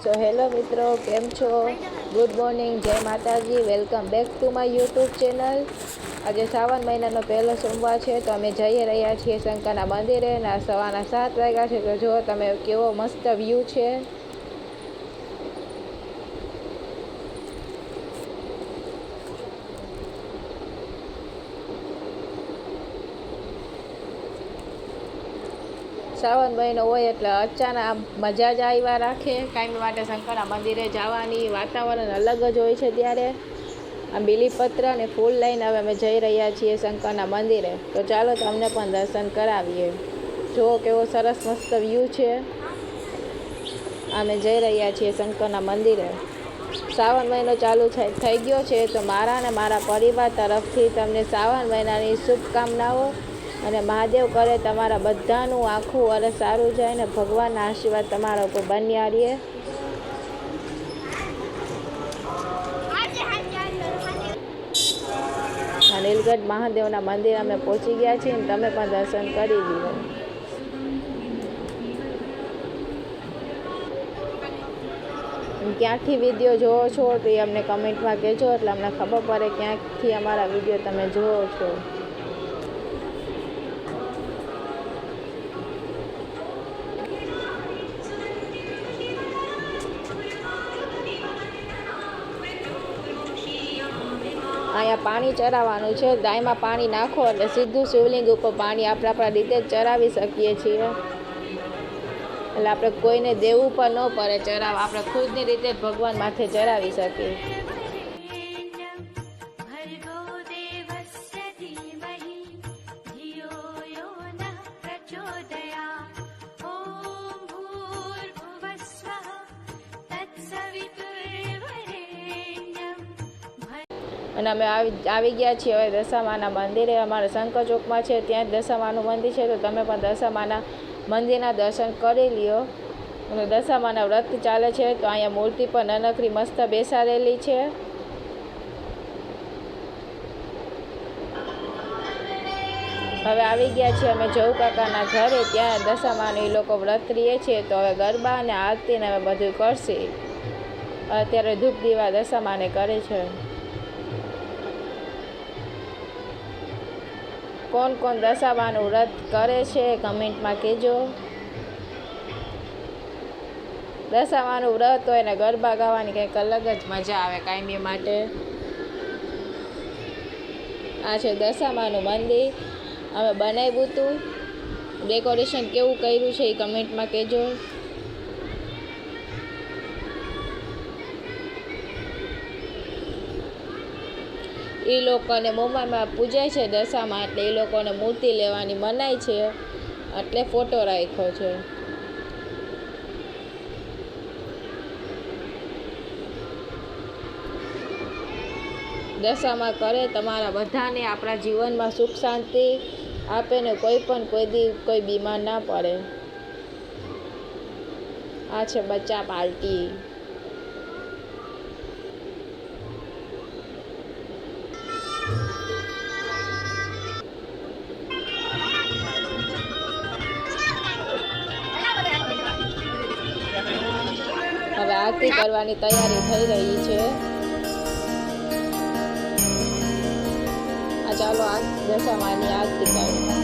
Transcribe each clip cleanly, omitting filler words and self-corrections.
So hello મિત્રો, કેમ છો? ગુડ મોર્નિંગ, જય માતાજી, welcome back to my YouTube channel. આજે શ્રાવણ મહિનાનો પહેલો સોમવાર છે, તો અમે જઈ રહ્યા છીએ શંકરના મંદિરે અને સવારના 7 વાગ્યા છે. તો જો તમે કેવો મસ્ત વ્યૂ છે. શ્રાવણ મહિનો હોય એટલે અચાનક મજા જ આવ્યા રાખે. કાયમ માટે શંકરના મંદિરે જવાની વાતાવરણ અલગ જ હોય છે. ત્યારે આ બીલીપત્ર અને ફૂલ લઈને હવે અમે જઈ રહ્યા છીએ શંકરના મંદિરે. તો ચાલો તમને પણ દર્શન કરાવીએ. જુઓ કેવો સરસ મસ્ત વ્યૂ છે. અમે જઈ રહ્યા છીએ શંકરના મંદિરે. શ્રાવણ મહિનો ચાલુ થઈ ગયો છે, તો મારા અને મારા પરિવાર તરફથી તમને શ્રાવણ મહિનાની શુભકામનાઓ. અને મહાદેવ કરે તમારા બધાનું આખું વર્ષ સારું જાય ને ભગવાનના આશીર્વાદ તમારા ઉપર બન્યા રહે. નીલગઢ મહાદેવના મંદિર અમે પહોંચી ગયા છીએ ને તમે પણ દર્શન કરી લો. ક્યાંથી વિડીયો જોવો છો તો એ અમને કમેન્ટમાં કહેજો, એટલે અમને ખબર પડે ક્યાંકથી અમારા વિડીયો તમે જોવો છો. અહીંયા પાણી ચરાવવાનું છે. ગાયમાં પાણી નાખો એટલે સીધું શિવલિંગ ઉપર પાણી આપણે આપણા રીતે જ ચરાવી શકીએ છીએ. એટલે આપણે કોઈને દેવું પણ ન પડે ચરાવ, આપણે ખુદની રીતે જ ભગવાન માથે ચરાવી શકીએ. અને અમે આવી ગયા છીએ હવે દશામાના મંદિરે. અમારા શંકર ચોકમાં છે, ત્યાં જ દશામાનું મંદિર છે. તો તમે પણ દશામાના મંદિરના દર્શન કરી લ્યો. અને દશામાના વ્રત ચાલે છે, તો અહીંયા મૂર્તિ પણ નાનકડી મસ્ત બેસાડેલી છે. હવે આવી ગયા છીએ અમે જવ કાકાના ઘરે. ત્યાં દશામાનું એ લોકો વ્રત રહે છે, તો હવે ગરબા અને આરતીને હવે બધું કરશે. અત્યારે ધૂપ દીવા દશામાને કરે છે. કોણ કોણ દશામાનું વ્રત કરે છે કમેન્ટમાં કહેજો. દશામાનું વ્રત હોય ને ગરબા ગાવાની કંઈક અલગ જ મજા આવે કાયમી માટે. આ છે દશામાનું મંદિર. અમે બનાવ્યું હતું. ડેકોરેશન કેવું કર્યું છે એ કમેન્ટમાં કહેજો. એ લોકોને મુંબઈમાં પૂજાય છે દશામાં, એટલે એ લોકોને મૂર્તિ લેવાની મનાય છે, એટલે ફોટો રાખ્યો છે. દશામાં કરે તમારા બધાને આપણા જીવનમાં સુખ શાંતિ આપે ને કોઈ બીમાર ના પડે. આ છે બચ્ચા પાર્ટી. હવે આરતી કરવાની તૈયારી થઈ રહી છે. ચાલો આ દશામાની આરતી કરીએ.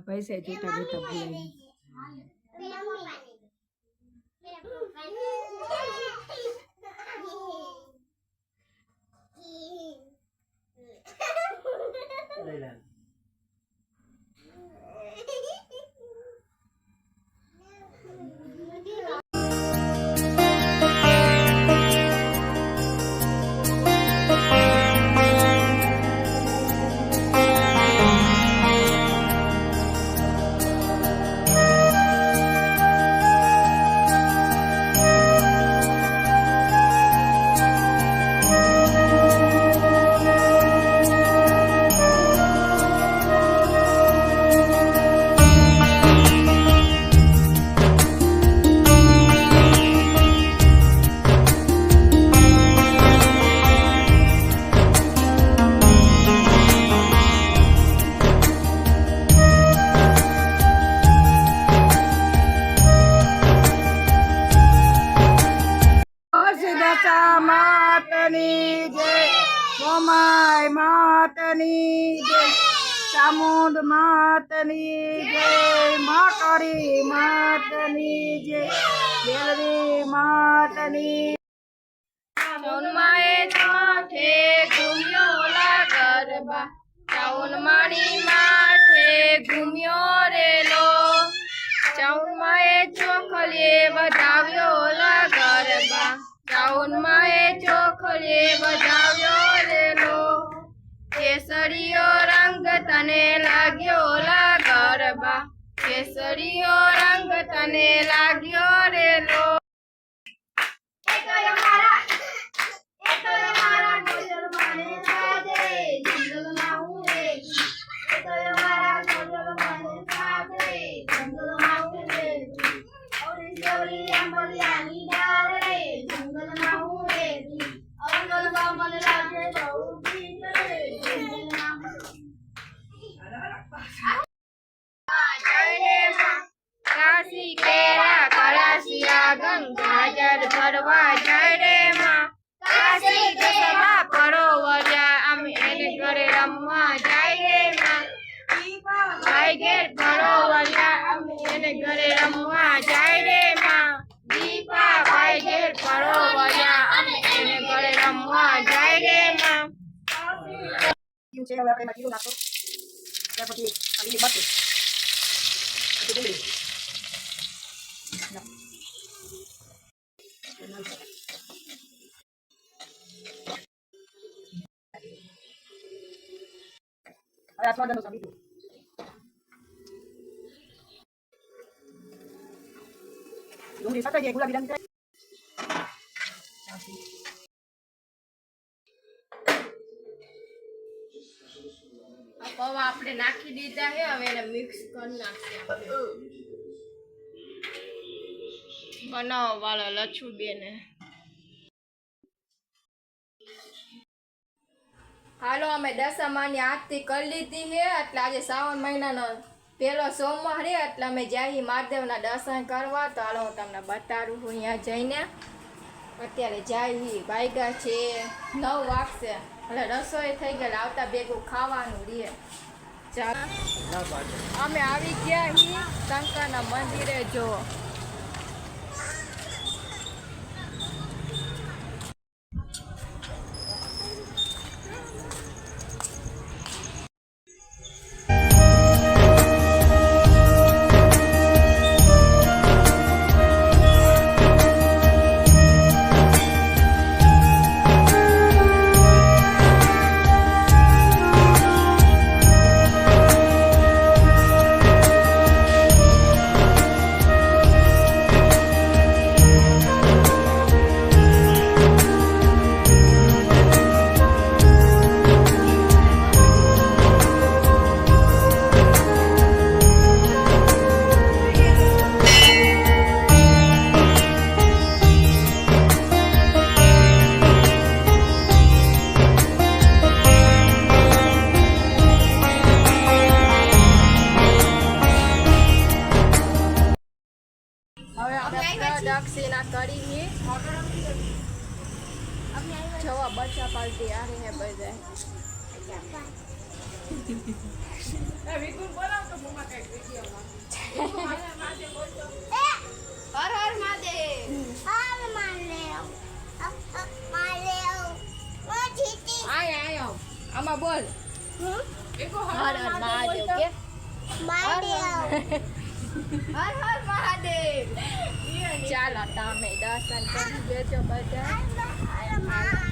પૈસા જૂઠા જૂઠા ભૂલાઈ. બોમાય માતની જય, ચામુંડ માતની જય, મકરી માતની જય, બેલરી માતની. ચાઉનમાએ ચોથે ઘૂમ્યો લા ગરબા, ચાઉનમાની માથે ઘૂમ્યો રેલો, ચાઉનમાએ ચોખલીએ વધાવ્યો લા ગરબા, ચાઉનમાએ ચોખલીએ વધાવ્યો રેલો, કેસરીયો રંગ તને લાગ્યો લા ગરબા, કેસરીયો રંગ તને લાગ્યો રેલો. કાશી કેરા કળાશિયા ગંગાજળ ભરવા જાય રે માં, કાશી કેરા પરોવર્યા અમે એને ઘરે રમવા જાય રે માં, ભાઈ ઘેર પરોવર્યા અમે એને ઘરે રમવા જાય રે માં, દીપા ભાઈ ઘેર પરોવર્યા અમે એને ઘરે રમવા જાય રે માં. છે હવે આપણે એમાં જીરું નાખો, ત્યાર પછી આ લીલી મરચું, પછી ડુંગળી. હવે આ સ્વાદ અનુસાર મીઠું. ડુંગળી સતરાઈ જાય, ગુલાબી રંગ થાય. પૌવા આપણે નાખી દીધા છે, હવે એને મિક્સ કરી નાખીએ. બનાવો વાળો લચ્છુ બેને. હાલો અમે દશામાની આરતી કરી લીધી છે, એટલે આજે શ્રાવણ મહિનાનો પહેલો સોમવાર છે, એટલે અમે જઈએ મહાદેવના દર્શન કરવા. તો હાલો હું તમને બતાડું છું અહીંયા જઈને. અત્યારે જઈએ, વાગ્યા છે 9 વાગશે, એટલે રસોઈ થઈ ગયેલી, આવતા ભેગું ખાવાનું રહે. ચાલો અમે આવી ગયા છીએ શંકરના મંદિરે. જો દક્ષિણા કરી જવા બચ્ચા પાલટી આ રહે બધા. હર હર મહાદેવ. આયો આમાં બોલ હર હર મહાદેવ કે હર હર મહાદેવ. ચાલો તમે દર્શન કરી લેજો બધા. હર હર મહાદેવ.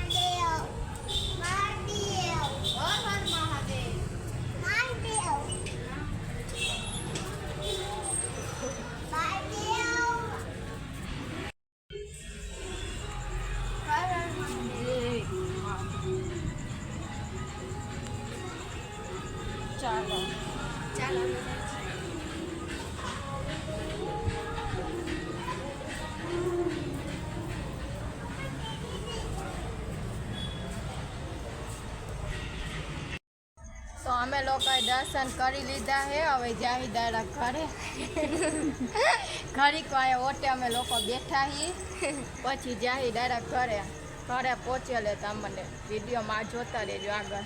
ચાલો ચાલો. તો અમે લોકોએ દર્શન કરી લીધા છે, હવે જાવી દાડા ઘરે. ઘડીક વાય ઓટે અમે લોકો બેઠા છીએ, પછી જાવી દાડા ઘરે. ઘરે પહોંચેલે તમને વિડીયોમાં જોતા રહેજો આગળ.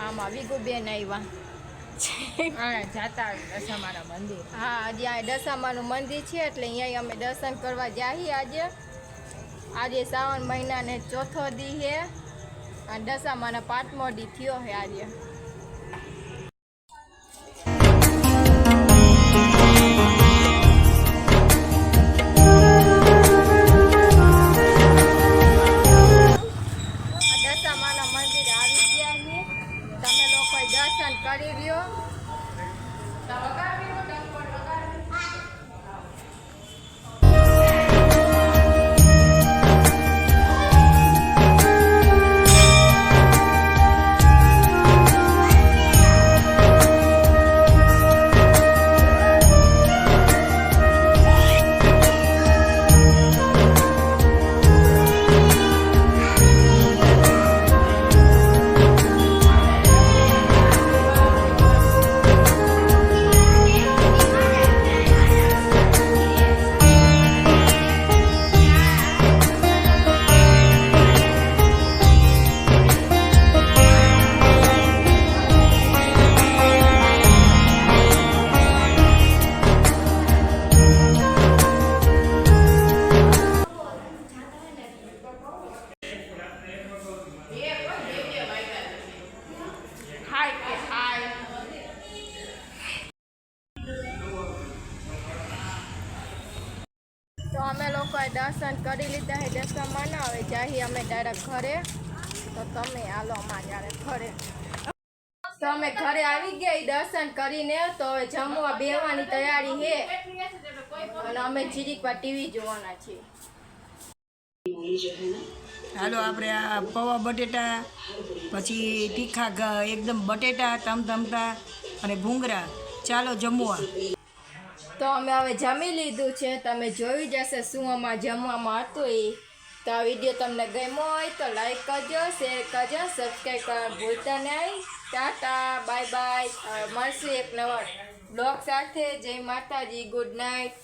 આમાં વિગુબેન આવ્યા જાતા દશામાના મંદિર. હા, હજી આ દશામાનું મંદિર છે એટલે અહીંયા અમે દર્શન કરવા જઈએ આજે શ્રાવણ મહિનાને ચોથો દી છે અને દશામાનો 5મો દી થયો છે આજે. દશામાના મંદિરે આવી ગયા છીએ. તમે લોકો દર્શન કરી લ્યો. તો અમે લોકોએ દર્શન કરી લીધા છે દશામાના. હવે જઈએ અમે ડાયરેક્ટ ઘરે. તો તમે હાલો અમારે ઘરે. તો અમે ઘરે આવી ગયા દર્શન કરીને. તો હવે જમવા બેહવાની તૈયારી છે અને અમે જીરીક વાર ટીવી જોવાના છીએ. હાલો આપણે આ પૌવા બટેટા, પછી તીખા એકદમ બટેટા તમતમતા અને ભૂંગળા. ચાલો જમવા. તો અમે હવે જમી લીધું છે. તમે જોઈ જશે શું અમારે જમવામાં હતું એ. તો આ વિડીયો તમને ગમ્યો હોય તો લાઈક કરજો, શેર કરજો, સબસ્ક્રાઈબ કરવા ભૂલતા નહીં. Tata, bye bye. મળશું એક નવા બ્લોગ સાથે. જય માતાજી, ગુડ નાઇટ.